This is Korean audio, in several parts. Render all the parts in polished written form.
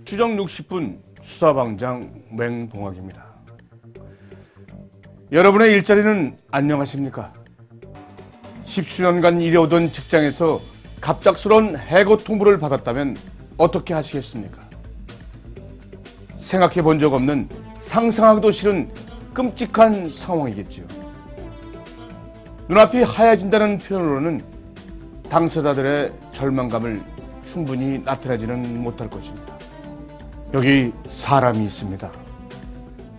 추정 60분 수사방장 맹봉학입니다. 여러분의 일자리는 안녕하십니까? 10수년간 일해오던 직장에서 갑작스러운 해고 통보를 받았다면 어떻게 하시겠습니까? 생각해 본 적 없는 상상하기도 싫은 끔찍한 상황이겠지요. 눈앞이 하얘진다는 표현으로는 당사자들의 절망감을 충분히 나타내지는 못할 것입니다. 여기 사람이 있습니다.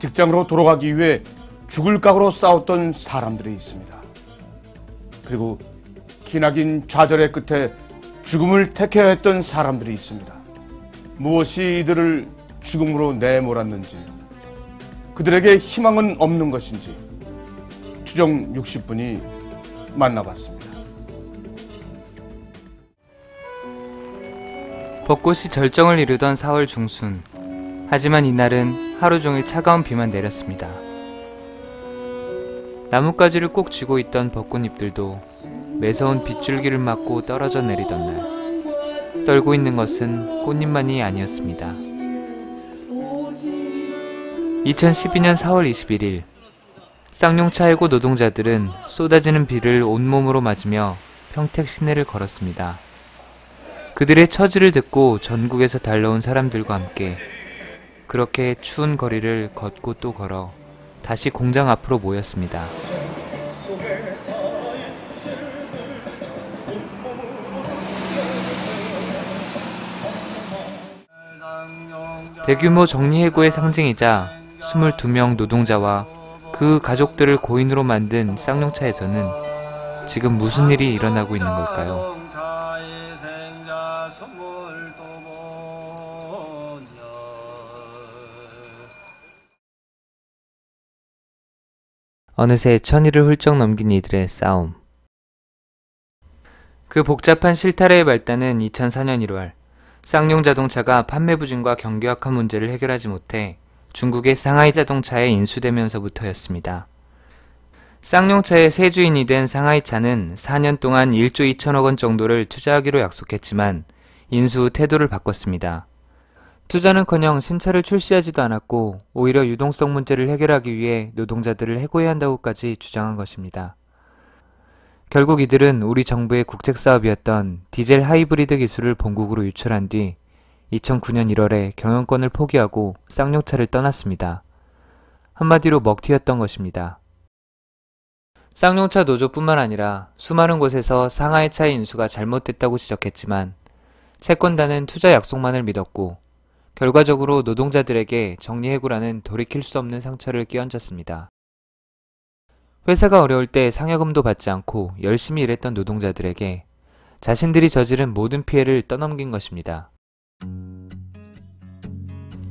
직장으로 돌아가기 위해 죽을 각오로 싸웠던 사람들이 있습니다. 그리고 기나긴 좌절의 끝에 죽음을 택해야 했던 사람들이 있습니다. 무엇이 이들을 죽음으로 내몰았는지, 그들에게 희망은 없는 것인지 추정 60분이 만나봤습니다. 벚꽃이 절정을 이루던 4월 중순. 하지만 이날은 하루 종일 차가운 비만 내렸습니다. 나뭇가지를 꼭 쥐고 있던 벚꽃잎들도 매서운 빗줄기를 맞고 떨어져 내리던 날, 떨고 있는 것은 꽃잎만이 아니었습니다. 2012년 4월 21일, 쌍용차 해고 노동자들은 쏟아지는 비를 온몸으로 맞으며 평택 시내를 걸었습니다. 그들의 처지를 듣고 전국에서 달려온 사람들과 함께 그렇게 추운 거리를 걷고 또 걸어 다시 공장 앞으로 모였습니다. 대규모 정리해고의 상징이자 22명 노동자와 그 가족들을 고인으로 만든 쌍용차에서는 지금 무슨 일이 일어나고 있는 걸까요? 어느새 1000일을 훌쩍 넘긴 이들의 싸움. 그 복잡한 실타래의 발단은 2004년 1월, 쌍용 자동차가 판매 부진과 경기 악화 문제를 해결하지 못해 중국의 상하이 자동차에 인수되면서부터였습니다. 쌍용차의 새 주인이 된 상하이차는 4년 동안 1조 2천억 원 정도를 투자하기로 약속했지만 인수 후 태도를 바꿨습니다. 투자는커녕 신차를 출시하지도 않았고 오히려 유동성 문제를 해결하기 위해 노동자들을 해고해야 한다고까지 주장한 것입니다. 결국 이들은 우리 정부의 국책사업이었던 디젤 하이브리드 기술을 본국으로 유출한 뒤 2009년 1월에 경영권을 포기하고 쌍용차를 떠났습니다. 한마디로 먹튀였던 것입니다. 쌍용차 노조뿐만 아니라 수많은 곳에서 상하이차의 인수가 잘못됐다고 지적했지만 채권단은 투자 약속만을 믿었고 결과적으로 노동자들에게 정리해고라는 돌이킬 수 없는 상처를 끼얹었습니다. 회사가 어려울 때 상여금도 받지 않고 열심히 일했던 노동자들에게 자신들이 저지른 모든 피해를 떠넘긴 것입니다.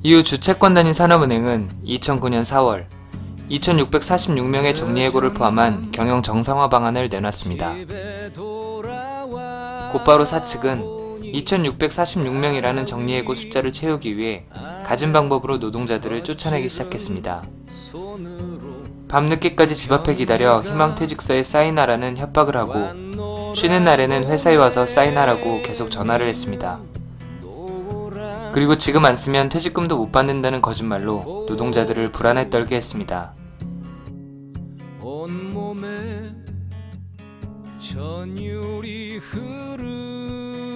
이후 주채권단인 산업은행은 2009년 4월 2646명의 정리해고를 포함한 경영 정상화 방안을 내놨습니다. 곧바로 사측은 2646명이라는 정리해고 숫자를 채우기 위해 갖은 방법으로 노동자들을 쫓아내기 시작했습니다. 밤늦게까지 집 앞에 기다려 희망퇴직서에 사인하라는 협박을 하고 쉬는 날에는 회사에 와서 사인하라고 계속 전화를 했습니다. 그리고 지금 안 쓰면 퇴직금도 못 받는다는 거짓말로 노동자들을 불안에 떨게 했습니다. 온몸에 전율이 흐르는지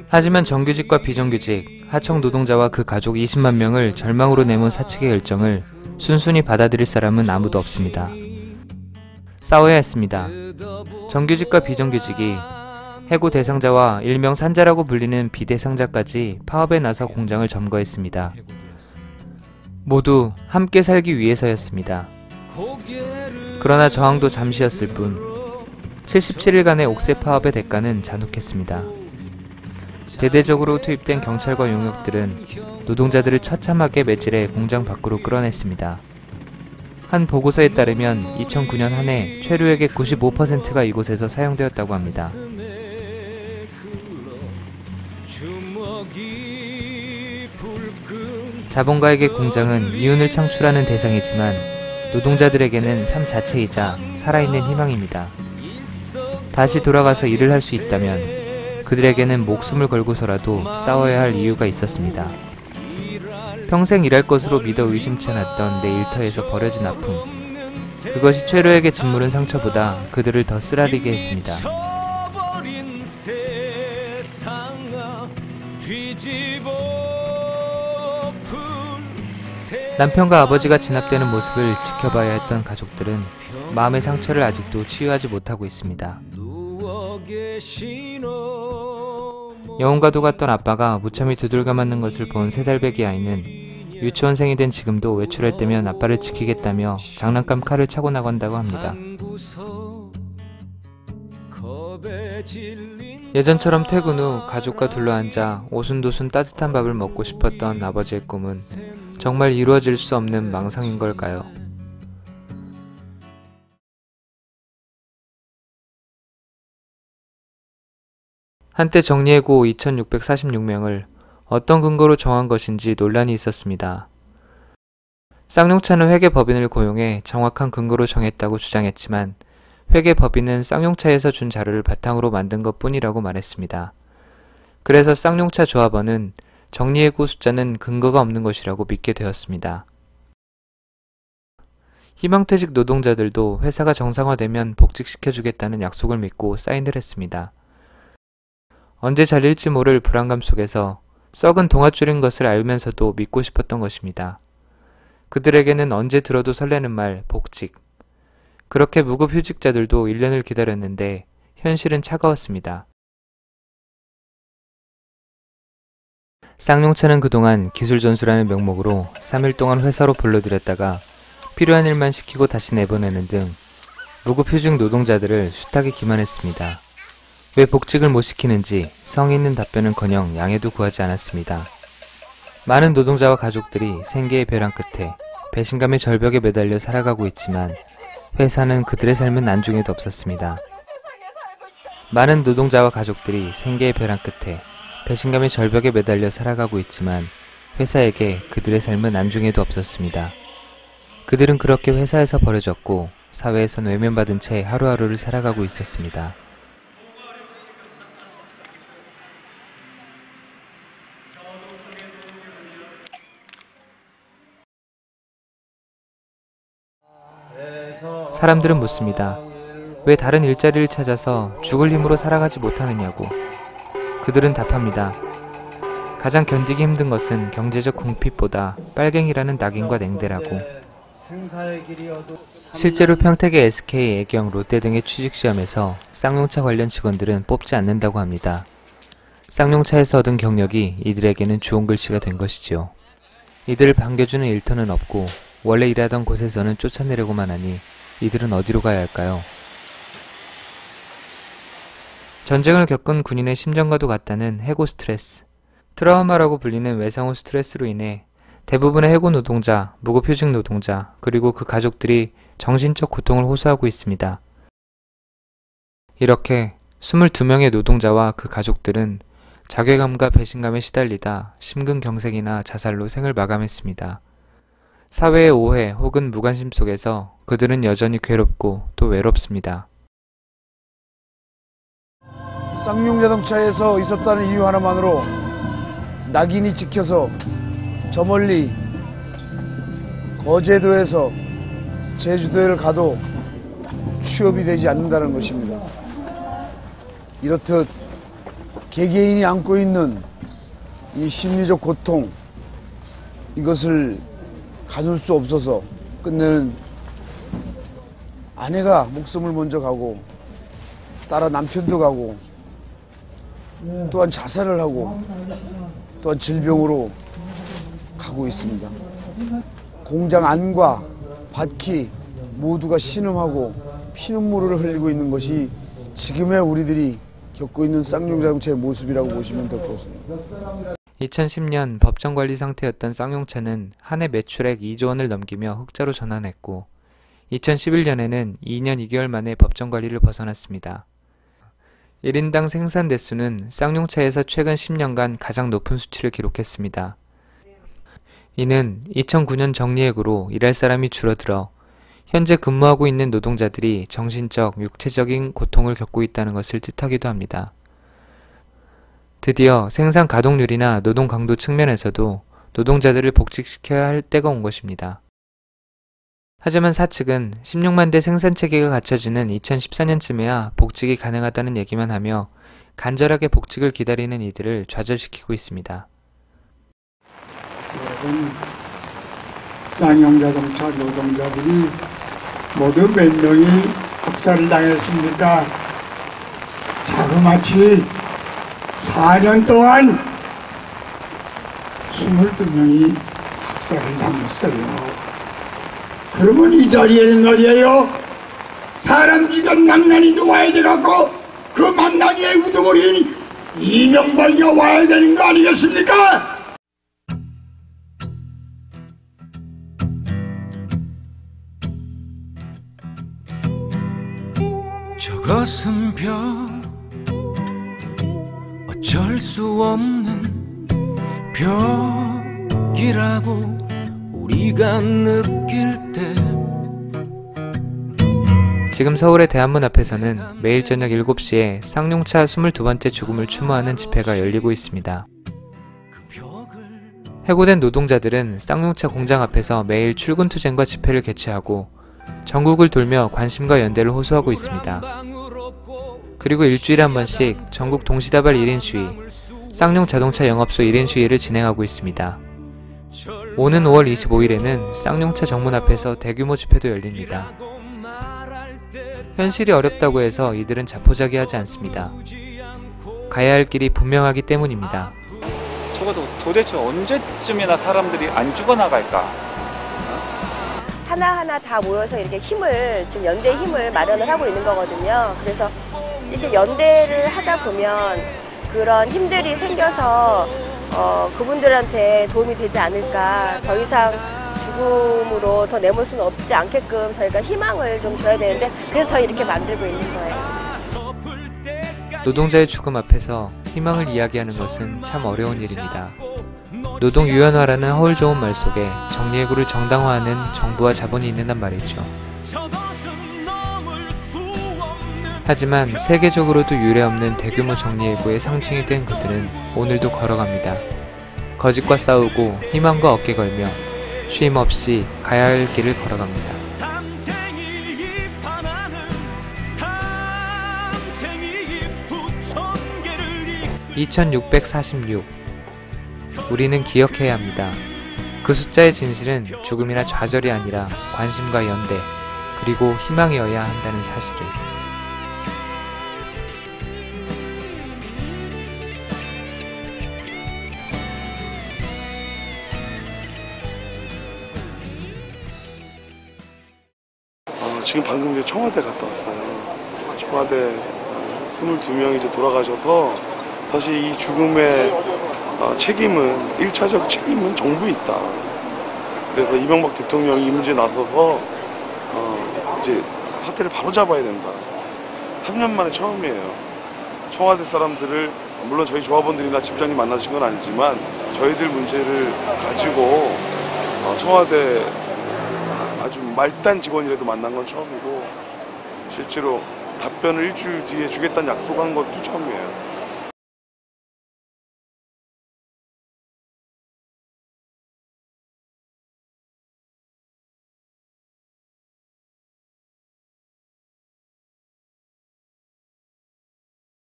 하지만 정규직과 비정규직, 하청 노동자와 그 가족 20만 명을 절망으로 내몬 사측의 결정을 순순히 받아들일 사람은 아무도 없습니다. 싸워야 했습니다. 정규직과 비정규직이 해고 대상자와 일명 산자라고 불리는 비대상자까지 파업에 나서 공장을 점거했습니다. 모두 함께 살기 위해서였습니다. 그러나 저항도 잠시였을 뿐 77일간의 옥새 파업의 대가는 잔혹했습니다. 대대적으로 투입된 경찰과 용역들은 노동자들을 처참하게 매질해 공장 밖으로 끌어냈습니다. 한 보고서에 따르면 2009년 한 해 최루액의 95%가 이곳에서 사용되었다고 합니다. 자본가에게 공장은 이윤을 창출하는 대상이지만 노동자들에게는 삶 자체이자 살아있는 희망입니다. 다시 돌아가서 일을 할 수 있다면 그들에게는 목숨을 걸고서라도 싸워야 할 이유가 있었습니다. 평생 일할 것으로 믿어 의심치 않았던 내 일터에서 벌어진 아픔. 그것이 최루에게 짓무른 상처보다 그들을 더 쓰라리게 했습니다. 남편과 아버지가 진압되는 모습을 지켜봐야 했던 가족들은 마음의 상처를 아직도 치유하지 못하고 있습니다. 영혼과도 같던 아빠가 무참히 두들겨 맞는 것을 본 3살배기 아이는 유치원생이 된 지금도 외출할 때면 아빠를 지키겠다며 장난감 칼을 차고 나간다고 합니다. 예전처럼 퇴근 후 가족과 둘러앉아 오순도순 따뜻한 밥을 먹고 싶었던 아버지의 꿈은 정말 이루어질 수 없는 망상인 걸까요? 한때 정리해고 2646명을 어떤 근거로 정한 것인지 논란이 있었습니다. 쌍용차는 회계법인을 고용해 정확한 근거로 정했다고 주장했지만 회계법인은 쌍용차에서 준 자료를 바탕으로 만든 것뿐이라고 말했습니다. 그래서 쌍용차 조합원은 정리해고 숫자는 근거가 없는 것이라고 믿게 되었습니다. 희망퇴직 노동자들도 회사가 정상화되면 복직시켜주겠다는 약속을 믿고 사인을 했습니다. 언제 잘릴지 모를 불안감 속에서 썩은 동아줄인 것을 알면서도 믿고 싶었던 것입니다. 그들에게는 언제 들어도 설레는 말, 복직. 그렇게 무급휴직자들도 1년을 기다렸는데 현실은 차가웠습니다. 쌍용차는 그동안 기술전수라는 명목으로 3일 동안 회사로 불러들였다가 필요한 일만 시키고 다시 내보내는 등 무급휴직 노동자들을 숱하게 기만했습니다. 왜 복직을 못 시키는지 성의 있는 답변은커녕 양해도 구하지 않았습니다. 많은 노동자와 가족들이 생계의 벼랑 끝에 배신감의 절벽에 매달려 살아가고 있지만 회사는 그들의 삶은 안중에도 없었습니다. 많은 노동자와 가족들이 생계의 벼랑 끝에 배신감의 절벽에 매달려 살아가고 있지만 회사에게 그들의 삶은 안중에도 없었습니다. 그들은 그렇게 회사에서 버려졌고 사회에선 외면받은 채 하루하루를 살아가고 있었습니다. 사람들은 묻습니다. 왜 다른 일자리를 찾아서 죽을 힘으로 살아가지 못하느냐고. 그들은 답합니다. 가장 견디기 힘든 것은 경제적 궁핍보다 빨갱이라는 낙인과 냉대라고. 실제로 평택의 SK, 애경, 롯데 등의 취직시험에서 쌍용차 관련 직원들은 뽑지 않는다고 합니다. 쌍용차에서 얻은 경력이 이들에게는 주홍 글씨가 된 것이지요. 이들을 반겨주는 일터는 없고 원래 일하던 곳에서는 쫓아내려고만 하니 이들은 어디로 가야 할까요? 전쟁을 겪은 군인의 심정과도 같다는 해고 스트레스. 트라우마라고 불리는 외상후 스트레스로 인해 대부분의 해고 노동자, 무급휴직 노동자, 그리고 그 가족들이 정신적 고통을 호소하고 있습니다. 이렇게 22명의 노동자와 그 가족들은 자괴감과 배신감에 시달리다 심근경색이나 자살로 생을 마감했습니다. 사회의 오해 혹은 무관심 속에서 그들은 여전히 괴롭고 또 외롭습니다. 쌍용자동차에서 있었다는 이유 하나만으로 낙인이 찍혀서 저 멀리 거제도에서 제주도를 가도 취업이 되지 않는다는 것입니다. 이렇듯 개개인이 안고 있는 이 심리적 고통, 이것을 가눌 수 없어서 끝내는 아내가 목숨을 먼저 가고 따라 남편도 가고 또한 자살을 하고 또한 질병으로 가고 있습니다. 공장 안과 밭이 모두가 신음하고 피눈물을 흘리고 있는 것이 지금의 우리들이 겪고 있는 쌍용자동차의 모습이라고 보시면 될 것 같습니다. 2010년 법정관리 상태였던 쌍용차는 한 해 매출액 2조 원을 넘기며 흑자로 전환했고 2011년에는 2년 2개월 만에 법정관리를 벗어났습니다. 1인당 생산 대수는 쌍용차에서 최근 10년간 가장 높은 수치를 기록했습니다. 이는 2009년 정리해고로 일할 사람이 줄어들어 현재 근무하고 있는 노동자들이 정신적, 육체적인 고통을 겪고 있다는 것을 뜻하기도 합니다. 드디어 생산 가동률이나 노동 강도 측면에서도 노동자들을 복직시켜야 할 때가 온 것입니다. 하지만 사측은 16만 대 생산체계가 갖춰지는 2014년쯤에야 복직이 가능하다는 얘기만 하며 간절하게 복직을 기다리는 이들을 좌절시키고 있습니다. 여러분, 쌍용자동차 노동자들이 모두 몇 명이 학살을 당했습니까? 자그마치 4년 동안 22명이 학살을 당했어요. 그러면 이 자리에는 말이에요, 사람지간 망나니도 와야 돼갖고 그 망나니의 우두머리인 이명박이가 와야 되는 거 아니겠습니까? 저것은 벽, 어쩔 수 없는 벽이라고 우리가 느낄 때 지금 서울의 대한문 앞에서는 매일 저녁 7시에 쌍용차 22번째 죽음을 추모하는 집회가 열리고 있습니다. 해고된 노동자들은 쌍용차 공장 앞에서 매일 출근투쟁과 집회를 개최하고 전국을 돌며 관심과 연대를 호소하고 있습니다. 그리고 일주일에 한 번씩 전국 동시다발 1인 시위, 쌍용 자동차 영업소 1인 시위를 진행하고 있습니다. 오는 5월 25일에는 쌍용차 정문 앞에서 대규모 집회도 열립니다. 현실이 어렵다고 해서 이들은 자포자기하지 않습니다. 가야 할 길이 분명하기 때문입니다. 적어도 도대체 언제쯤이나 사람들이 안 죽어나갈까? 하나하나 다 모여서 이렇게 힘을, 지금 연대의 힘을 마련을 하고 있는 거거든요. 그래서 이렇게 연대를 하다 보면 그런 힘들이 생겨서 그분들한테 도움이 되지 않을까. 더 이상 죽음으로 더 내몰 수는 없지 않게끔 저희가 희망을 좀 줘야 되는데, 그래서 저희 이렇게 만들고 있는 거예요. 노동자의 죽음 앞에서 희망을 이야기하는 것은 참 어려운 일입니다. 노동 유연화라는 허울 좋은 말 속에 정리해고를 정당화하는 정부와 자본이 있는단 말이죠. 하지만 세계적으로도 유례없는 대규모 정리해고의 상징이 된 그들은 오늘도 걸어갑니다. 거짓과 싸우고 희망과 어깨 걸며 쉼없이 가야 할 길을 걸어갑니다. 2646. 우리는 기억해야 합니다. 그 숫자의 진실은 죽음이나 좌절이 아니라 관심과 연대, 그리고 희망이어야 한다는 사실을. 지금 방금 이제 청와대 갔다 왔어요. 청와대 22명이 이제 돌아가셔서 사실 이 죽음의 책임은, 1차적 책임은 정부에 있다. 그래서 이명박 대통령이 이 문제에 나서서 이제 사태를 바로잡아야 된다. 3년 만에 처음이에요. 청와대 사람들을, 물론 저희 조합원들이나 집장님 만나신 건 아니지만 저희들 문제를 가지고 청와대 아주 말단 직원이라도 만난 건 처음이고, 실제로 답변을 일주일 뒤에 주겠다는 약속한 것도 처음이에요.